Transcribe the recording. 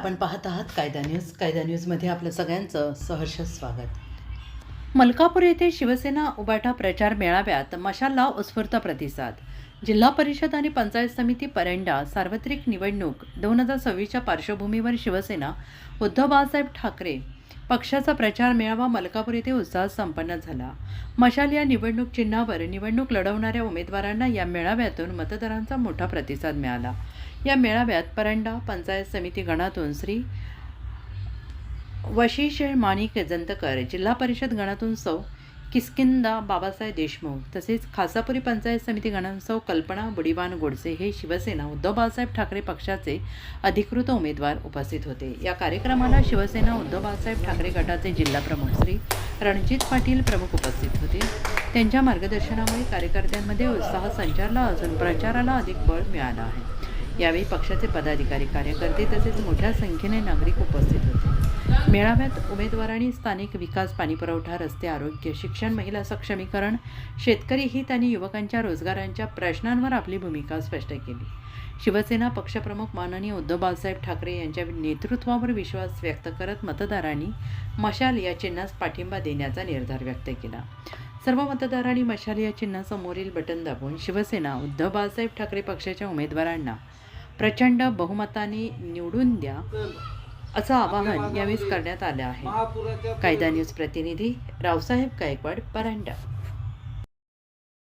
आपण पाहत आहात कायदा न्यूज. कायदा न्यूजमध्ये आपलं सगळ्यांचं सहर्ष स्वागत. मलकापूर येथे शिवसेना उबाटा प्रचार मेळाव्यात मशालला उत्स्फूर्त प्रतिसाद. जिल्हा परिषद आणि पंचायत समिती परंडा सार्वत्रिक निवडणूक 2026च्या पार्श्वभूमीवर शिवसेना उद्धव बाळासाहेब ठाकरे पक्षाचा प्रचार मेळावा मलकापूर येथे उत्साहात संपन्न झाला. मशाल या निवडणूक चिन्हावर निवडणूक लढवणाऱ्या उमेदवारांना या मेळाव्यातून मतदारांचा मोठा प्रतिसाद मिळाला. या मेळाव्यात परंडा पंचायत समिती गणातून श्री वशिष माणिक जंतकर, जिल्हा परिषद गणातून सौ किस्किंदा बाबासाहेब देशमुख तसेच खासापुरी पंचायत समिती गणातून सौ कल्पना बुडीवान गोडसे हे शिवसेना उद्धव बाळासाहेब ठाकरे पक्षाचे अधिकृत उमेदवार उपस्थित होते. या कार्यक्रमाला शिवसेना उद्धव बाळासाहेब ठाकरे गटाचे जिल्हा प्रमुख श्री रणजित पाटील प्रमुख उपस्थित होते. त्यांच्या मार्गदर्शनामुळे कार्यकर्त्यांमध्ये उत्साह संचारला असून प्रचाराला अधिक बळ मिळालं आहे. यावेळी पक्षाचे पदाधिकारी, कार्यकर्ते तसेच मोठ्या संख्येने नागरिक उपस्थित होते. मेळाव्यात उमेदवारांनी स्थानिक विकास, पाणीपुरवठा, रस्ते, आरोग्य, शिक्षण, महिला सक्षमीकरण, शेतकरी हित आणि युवकांच्या रोजगारांच्या प्रश्नांवर आपली भूमिका स्पष्ट केली. शिवसेना पक्षप्रमुख माननीय उद्धव बाळासाहेब ठाकरे यांच्या नेतृत्वावर विश्वास व्यक्त करत मतदारांनी मशाल या चिन्हास पाठिंबा देण्याचा निर्धार व्यक्त केला. सर्व मतदारांनी मशाल या चिन्हासमोरील बटन दाबून शिवसेना उद्धव बाळासाहेब ठाकरे पक्षाच्या उमेदवारांना प्रचंड बहुमताने निवडून द्या असं आवाहन यावेळी करण्यात आलं आहे. कायदा न्यूज प्रतिनिधी रावसाहेब गायकवाड, परंडा.